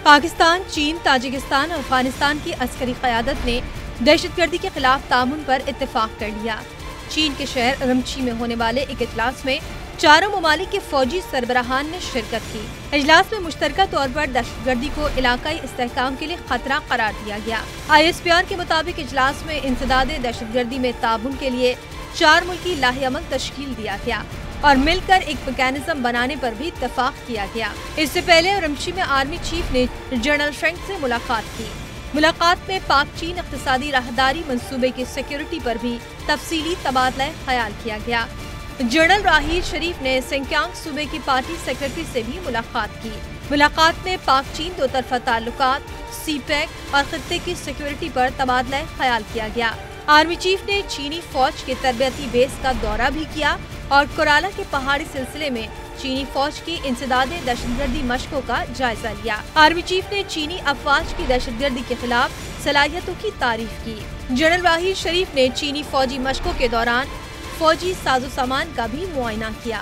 پاکستان، چین، Tajikistan اور افغانستان کی عسکری قیادت نے دہشت گردی کے خلاف تعاون پر اتفاق کر لیا۔ چین کے شہر رمچی میں ہونے والے ایک اجلاس میں چاروں ممالک کے فوجی سربراہان نے شرکت کی۔ اجلاس میں مشترکہ طور پر دہشت گردی کو علاقائی استحکام کے لیے خطرہ قرار دیا گیا۔ ISPR کے مطابق اجلاس میں انسداد دہشت گردی میں تعاون کے لیے 4 ملکی لاہ عمل تشکیل دیا گیا اور مل کر ایک میکانزم بنانے پر بھی اتفاق کیا گیا۔ اس سے پہلے رمچی میں آرمی چیف نے جنرل فرینک سے ملاقات کی۔ ملاقات میں پاک چین اقتصادی راہداری منصوبے کی سیکیورٹی پر بھی تفصیلی تبادلہ خیال کیا گیا۔ جنرل راحیل شریف نے سنکیانگ صوبے کی پارٹی سیکرٹری سے بھی ملاقات کی۔ ملاقات میں پاک چین دو طرفہ تعلقات، سی پیک اور خطے کی سیکیورٹی پر تبادلہ خیال کیا گیا۔ آرمی چیف نے چینی فوج کے تربیتی بیس کا دورہ بھی کیا اور کورالا کے پہاڑی سلسلے میں چینی فوج کی انسداد دہشت گردی مشقوں کا جائزہ لیا۔ آرمی چیف نے چینی افواج کی دہشت گردی کے خلاف صلاحیتوں کی تعریف کی۔ جنرل راحیل شریف نے چینی فوجی مشقوں کے دوران فوجی ساز و سامان کا بھی معائنہ کیا۔